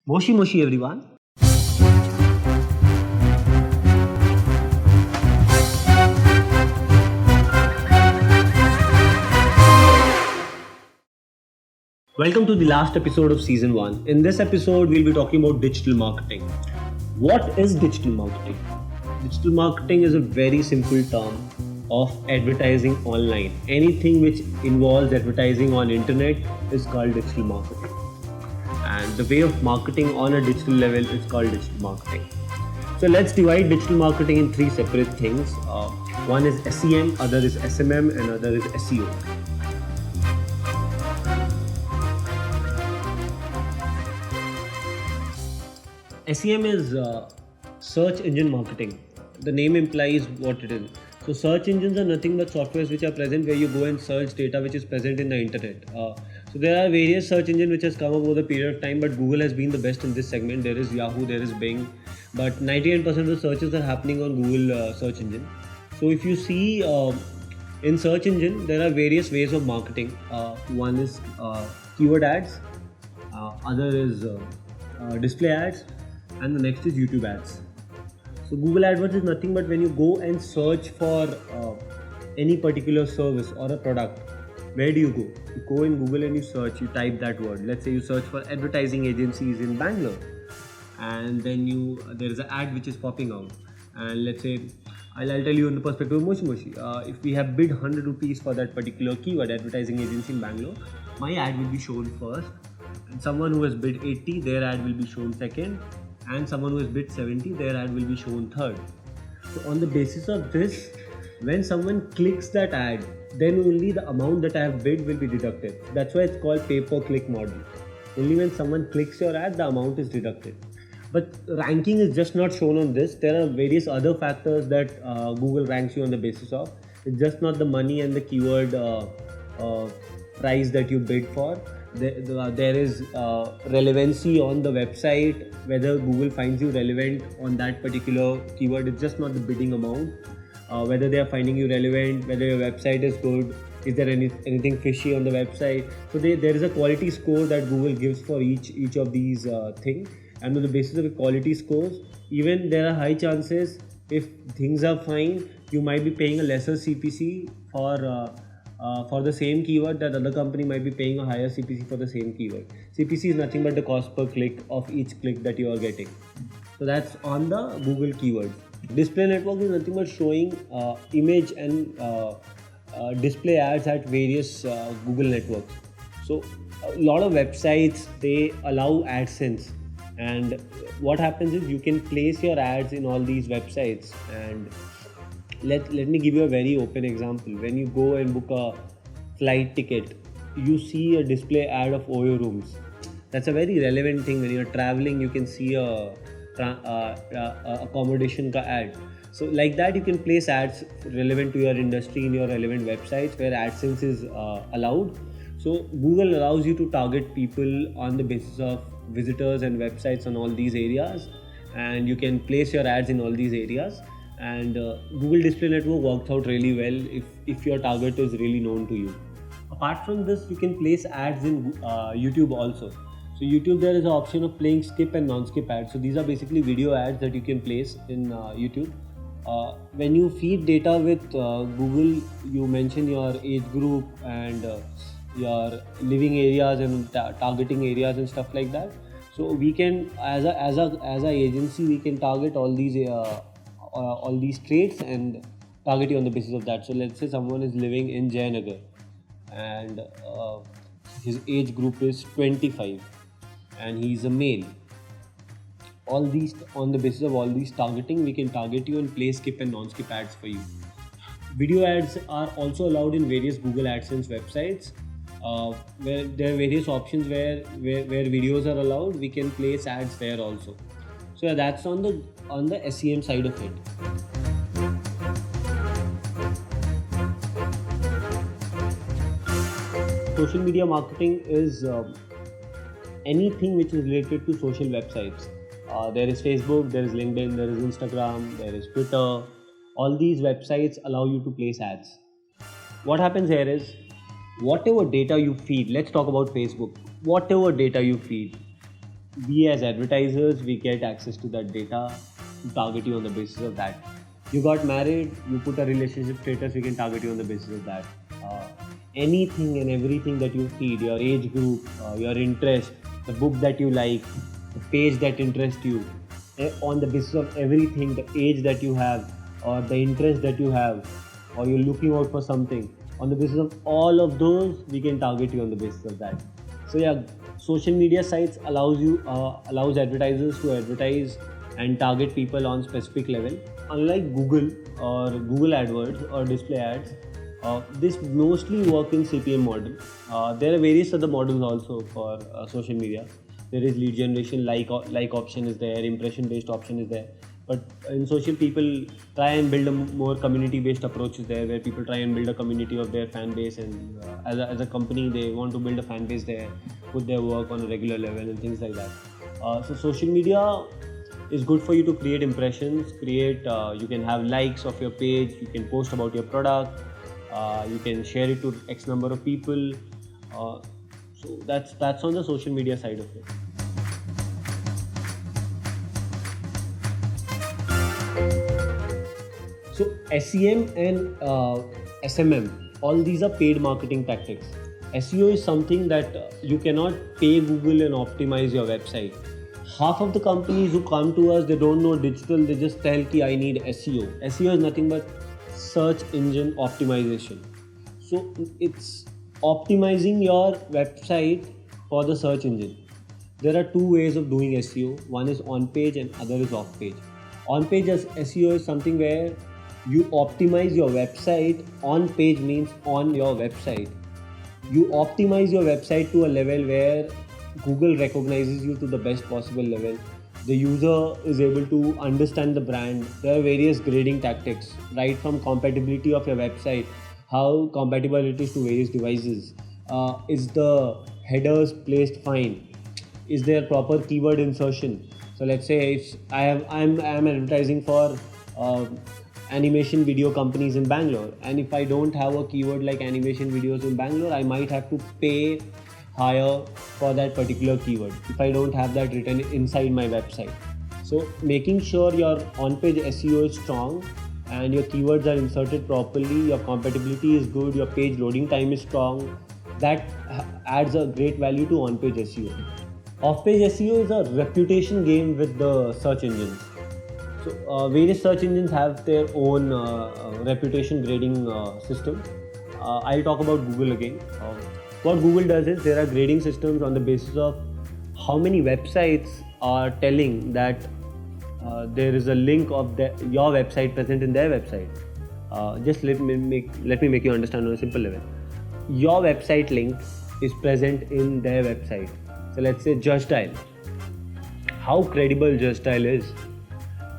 Moshi Moshi everyone. Welcome to the last episode of season 1. In this episode, we'll be talking about digital marketing. What is digital marketing? Digital marketing is a very simple term of advertising online. Anything which involves advertising on internet is called digital marketing. And the way of marketing on a digital level is called digital marketing. So let's divide digital marketing in three separate things. One is SEM, other is SMM, and other is SEO. SEM is search engine marketing. The name implies what it is. So search engines are nothing but softwares which are present where you go and search data which is present in the internet. So there are various search engines which has come up over the period of time, but Google has been the best in this segment. There is Yahoo, there is Bing, but 99% of the searches are happening on Google search engine. So if you see in search engine, there are various ways of marketing. One is keyword ads, other is display ads, and the next is YouTube ads. So Google AdWords is nothing but when you go and search for any particular service or a product. Where do you go? You go in Google and you search, you type that word. Let's say you search for advertising agencies in Bangalore, and then there is an ad which is popping out. And let's say I'll tell you in the perspective of Moshi Moshi. If we have bid 100 rupees for that particular keyword, advertising agency in Bangalore, my ad will be shown first, and someone who has bid 80, their ad will be shown second, and someone who has bid 70, their ad will be shown third. So on the basis of this, when someone clicks that ad, then only the amount that I have bid will be deducted. That's why it's called pay-per-click model. Only when someone clicks your ad, the amount is deducted. But ranking is just not shown on this. There are various other factors that Google ranks you on the basis of. It's just not the money and the keyword price that you bid for. There is relevancy on the website, whether Google finds you relevant on that particular keyword. It's just not the bidding amount, whether they are finding you relevant, whether your website is good, is there anything fishy on the website. So there is a quality score that Google gives for each of these things, and on the basis of the quality scores, even there are high chances if things are fine, you might be paying a lesser CPC for the same keyword that other company might be paying a higher CPC for the same keyword. CPC is nothing but the cost per click of each click that you are getting. So that's on the Google keywords. Display network is nothing but showing image and display ads at various Google networks. So a lot of websites, they allow AdSense, and what happens is you can place your ads in all these websites. And let me give you a very open example. When you go and book a flight ticket, you see a display ad of Oyo rooms. That's a very relevant thing. When you're traveling, you can see a accommodation ka ad. So like that, you can place ads relevant to your industry in your relevant websites where AdSense is allowed. So Google allows you to target people on the basis of visitors and websites on all these areas, and you can place your ads in all these areas. And Google Display Network works out really well if your target is really known to you. Apart from this, you can place ads in YouTube also. So YouTube, there is an option of playing skip and non-skip ads. So these are basically video ads that you can place in YouTube. When you feed data with Google, you mention your age group and your living areas and targeting areas and stuff like that. So we can, as a agency, we can target all these traits and target you on the basis of that. So let's say someone is living in Jayanagar and his age group is 25 and he's a male. All these, on the basis of all these targeting, we can target you and play skip and non-skip ads for you. Video ads are also allowed in various Google AdSense websites, where there are various options where videos are allowed. We can place ads there also. So yeah, that's on the SEM side of it. Social media marketing is anything which is related to social websites. There is Facebook, there is LinkedIn, there is Instagram, there is Twitter. All these websites allow you to place ads. What happens here is, whatever data you feed, let's talk about Facebook. Whatever data you feed, we as advertisers, we get access to that data to target you on the basis of that. You got married, you put a relationship status, we can target you on the basis of that. Uh, Anything and everything that you feed, your age group, your interest, the book that you like, the page that interests you, on the basis of everything, the age that you have, or the interest that you have, or you're looking out for something, on the basis of all of those, we can target you on the basis of that. So yeah, social media sites allows advertisers to advertise and target people on specific level. Unlike Google or Google AdWords or display ads, this mostly work in CPM model. There are various other models also for social media. There is lead generation, like option is there, impression based option is there. But in social, people try and build a more community based approach is there, where people try and build a community of their fan base, and as a company they want to build a fan base there, put their work on a regular level and things like that. So social media is good for you to create impressions, you can have likes of your page, you can post about your product, you can share it to X number of people. So that's on the social media side of it. So SEM and SMM, all these are paid marketing tactics. SEO is something that you cannot pay Google and optimize your website. Half of the companies who come to us, they don't know digital, they just tell ki I need SEO. SEO is nothing but search engine optimization. So it's optimizing your website for the search engine. There are two ways of doing SEO. One is on page and other is off page. On page SEO is something where you optimize your website. On page means on your website. You optimize your website to a level where Google recognizes you to the best possible level. The user is able to understand the brand. There are various grading tactics, right from compatibility of your website, how compatible it is to various devices. Is the headers placed fine? Is there proper keyword insertion? So let's say if I'm advertising for animation video companies in Bangalore, and if I don't have a keyword like animation videos in Bangalore, I might have to pay higher for that particular keyword if I don't have that written inside my website. So making sure your on-page SEO is strong and your keywords are inserted properly, your compatibility is good, your page loading time is strong, that adds a great value to on-page SEO. Off-page SEO is a reputation game with the search engines. So various search engines have their own reputation grading system. I'll talk about Google again. What Google does is there are grading systems on the basis of how many websites are telling that there is a link of your website present in their website. Just let me make you understand on a simple level. Your website link is present in their website. So let's say Just Dial. How credible Just Dial is,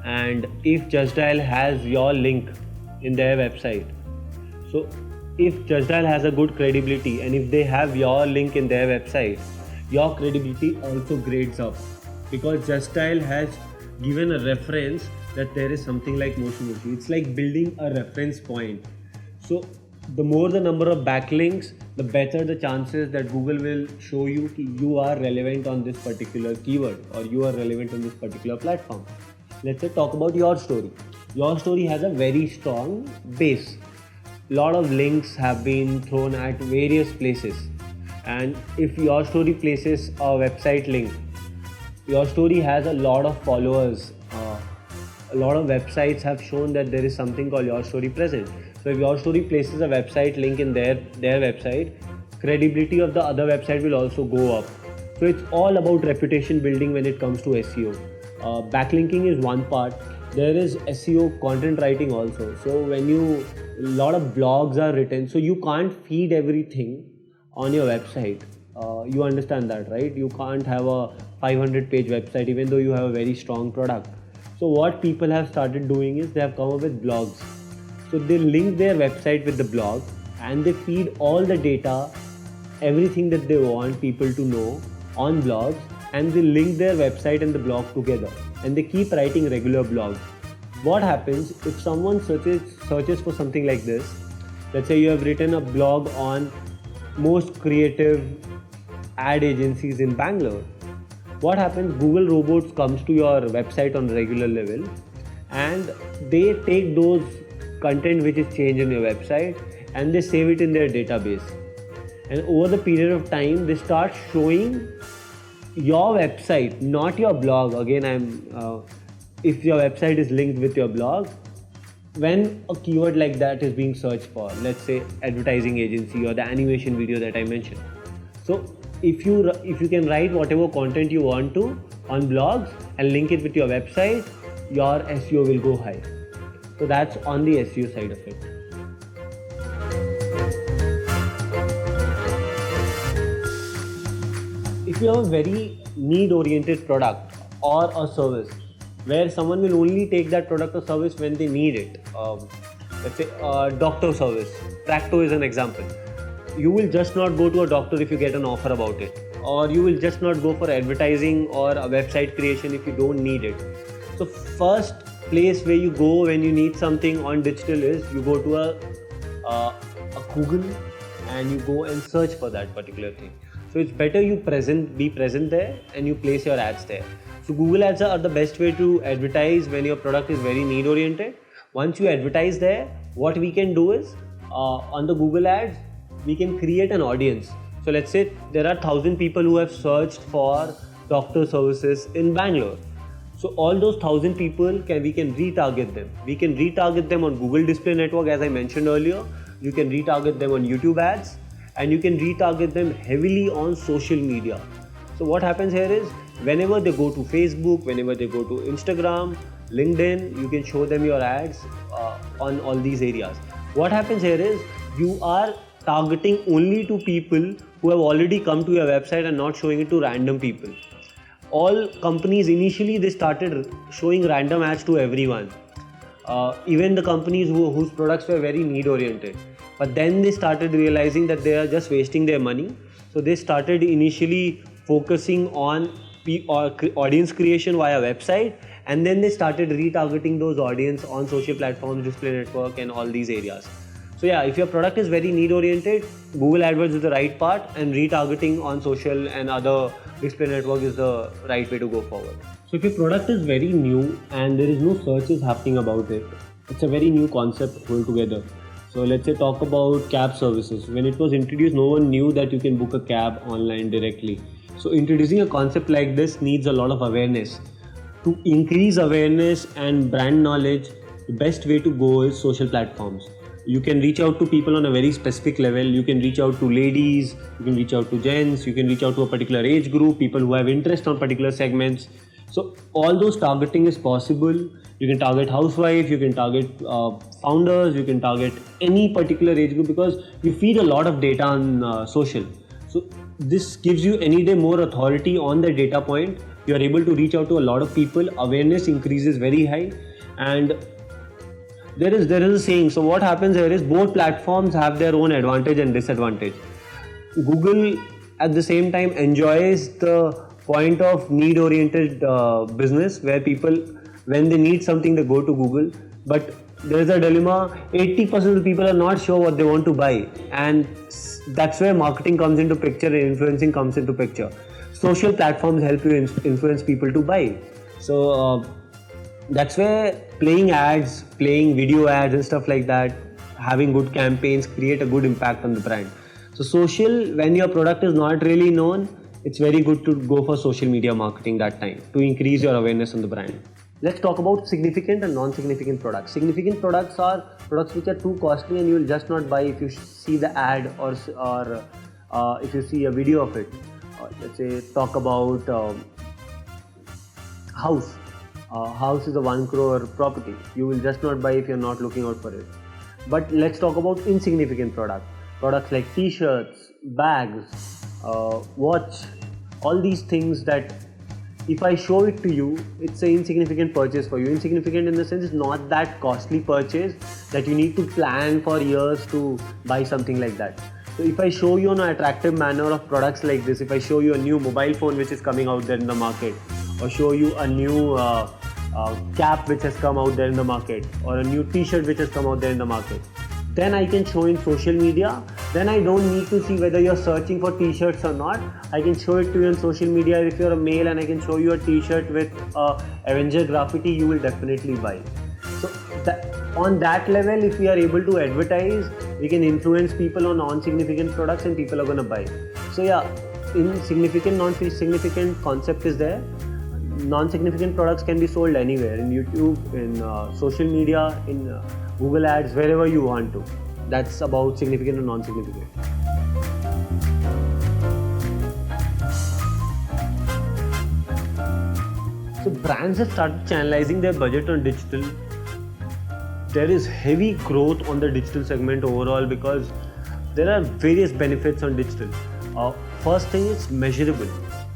and if Just Dial has your link in their website, so if Just Dial has a good credibility and if they have your link in their website, your credibility also grades up, because Just Dial has given a reference that there is something like Moshi Moshi. It's like building a reference point. So the more the number of backlinks, the better the chances that Google will show you you are relevant on this particular keyword or you are relevant on this particular platform. Let's say talk about your story. Your story has a very strong base. Lot of links have been thrown at various places, and if your story places a website link, your story has a lot of followers. A lot of websites have shown that there is something called your story present. So if your story places a website link in their website, credibility of the other website will also go up. So it's all about reputation building when it comes to SEO. Backlinking is one part. There is SEO content writing also. So when a lot of blogs are written, so you can't feed everything on your website. You understand that, right? You can't have a 500-page website even though you have a very strong product. So what people have started doing is they have come up with blogs. So they link their website with the blog and they feed all the data, everything that they want people to know on blogs, and they link their website and the blog together, and they keep writing regular blogs. What happens if someone searches for something like this? Let's say you have written a blog on most creative ad agencies in Bangalore. what happens, Google robots comes to your website on a regular level, and they take those content which is changed in your website and they save it in their database, and over the period of time they start showing your website, not your blog. Again, if your website is linked with your blog, when a keyword like that is being searched for, let's say advertising agency or the animation video that I mentioned, so if you can write whatever content you want to on blogs and link it with your website, your SEO will go high. So that's on the SEO side of it. If you have a very need oriented product or a service where someone will only take that product or service when they need it, let's say doctor service, Practo is an example. You will just not go to a doctor if you get an offer about it, or you will just not go for advertising or a website creation if you don't need it. So first place where you go when you need something on digital is you go to a Google and you go and search for that particular thing. So it's better you be present there and you place your ads there. So Google ads are the best way to advertise when your product is very need oriented. Once you advertise there, what we can do is on the Google ads, we can create an audience. So let's say there are 1,000 people who have searched for doctor services in Bangalore. So all those 1,000 people we can retarget them. We can retarget them on Google Display Network, as I mentioned earlier. You can retarget them on YouTube ads, and you can retarget them heavily on social media. So what happens here is whenever they go to Facebook, whenever they go to Instagram, LinkedIn, you can show them your ads on all these areas. What happens here is you are targeting only to people who have already come to your website and not showing it to random people. All companies initially they started showing random ads to everyone, even the companies whose products were very need oriented. But then they started realizing that they are just wasting their money. So they started initially focusing on audience creation via website, and then they started retargeting those audience on social platforms, display network, and all these areas. So yeah, if your product is very need oriented, Google AdWords is the right part, and retargeting on social and other display network is the right way to go forward. So if your product is very new and there is no searches happening about it, it's a very new concept altogether. So let's say talk about cab services. When it was introduced, no one knew that you can book a cab online directly. So introducing a concept like this needs a lot of awareness. To increase awareness and brand knowledge, the best way to go is social platforms. You can reach out to people on a very specific level. You can reach out to ladies, you can reach out to gents, you can reach out to a particular age group, people who have interest on particular segments. So all those targeting is possible. You can target housewives, you can target founders, you can target any particular age group, because you feed a lot of data on social. So this gives you any day more authority on the data point. You are able to reach out to a lot of people. Awareness increases very high, and there is a saying. So what happens here is both platforms have their own advantage and disadvantage. Google at the same time enjoys the point of need oriented business, where people, when they need something, they go to Google. But there is a dilemma. 80% of the people are not sure what they want to buy, and that's where marketing comes into picture and influencing comes into picture. Social platforms help you influence people to buy. So that's where playing ads, playing video ads and stuff like that, having good campaigns create a good impact on the brand. So social, when your product is not really known, it's very good to go for social media marketing that time to increase your awareness on the brand. Let's talk about significant and non-significant products. Significant products are products which are too costly and you will just not buy if you see the ad or if you see a video of it. Let's say talk about house. House is a 1 crore property. You will just not buy if you're not looking out for it. But let's talk about insignificant products. Products like t-shirts, bags, watch, all these things that if I show it to you, it's an insignificant purchase for you. Insignificant in the sense it's not that costly purchase that you need to plan for years to buy something like that. So if I show you an attractive manner of products like this, if I show you a new mobile phone which is coming out there in the market, or show you a new cap which has come out there in the market, or a new t-shirt which has come out there in the market, then I can show in social media then I don't need to see whether you're searching for t-shirts or not. I can show it to you on social media if you're a male, and I can show you a t-shirt with Avenger graffiti, you will definitely buy. So on that level, if we are able to advertise, we can influence people on non-significant products and people are going to buy. So yeah, in significant, non-significant concept is there. Non-significant products can be sold anywhere, in YouTube, in social media, in Google ads, wherever you want to. That's about significant and non-significant. So brands have started channelizing their budget on digital. There is heavy growth on the digital segment overall because there are various benefits on digital. First thing is measurable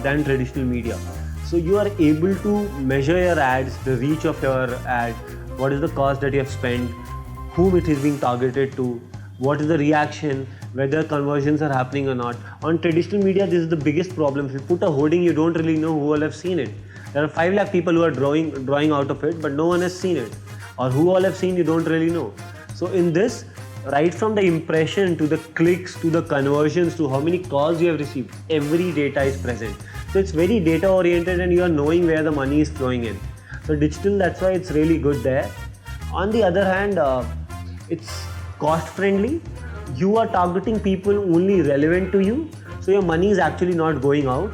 than traditional media. So you are able to measure your ads, the reach of your ad, what is the cost that you have spent, whom it is being targeted to, what is the reaction, whether conversions are happening or not. On traditional media, this is the biggest problem. If you put a hoarding, you don't really know who all have seen it. There are 5 lakh people who are drawing out of it, but no one has seen it. Or who all have seen, you don't really know. So in this, right from the impression to the clicks to the conversions to how many calls you have received, every data is present. So it's very data oriented and you are knowing where the money is flowing in. So digital, that's why it's really good there. On the other hand, it's cost friendly. You are targeting people only relevant to you. So your money is actually not going out.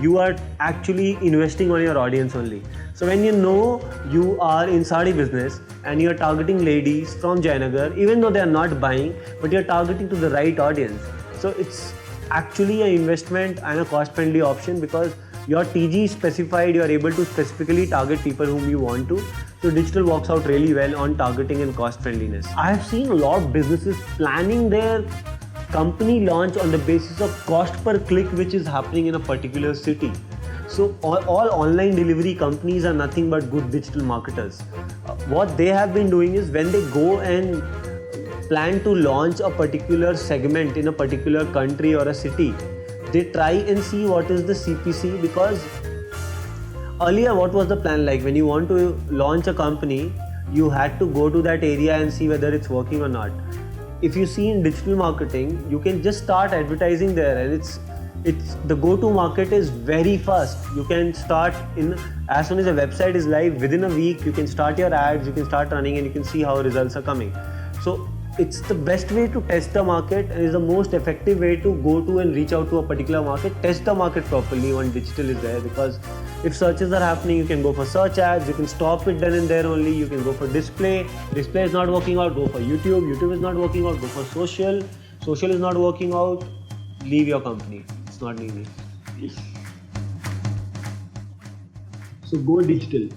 You are actually investing on your audience only. So when you know you are in sari business and you are targeting ladies from Jayanagar, even though they are not buying, but you are targeting to the right audience. So it's actually an investment and a cost-friendly option because your TG is specified, you are able to specifically target people whom you want to. So digital works out really well on targeting and cost friendliness. I have seen a lot of businesses planning their company launch on the basis of cost per click which is happening in a particular city. So all online delivery companies are nothing but good digital marketers. What they have been doing is when they go and plan to launch a particular segment in a particular country or a city, they try and see what is the CPC, because earlier what was the plan like? When you want to launch a company, you had to go to that area and see whether it's working or not. If you see in digital marketing, you can just start advertising there, and it's the go-to market is very fast. You can start in as soon as a website is live, within a week you can start your ads, you can start running, and you can see how results are coming. So it's the best way to test the market and is the most effective way to go to and reach out to a particular market. Test the market properly when digital is there, because if searches are happening, you can go for search ads, you can stop it then and there only, you can go for display is not working out, go for YouTube is not working out, go for social is not working out, leave your company, it's not easy. So go digital.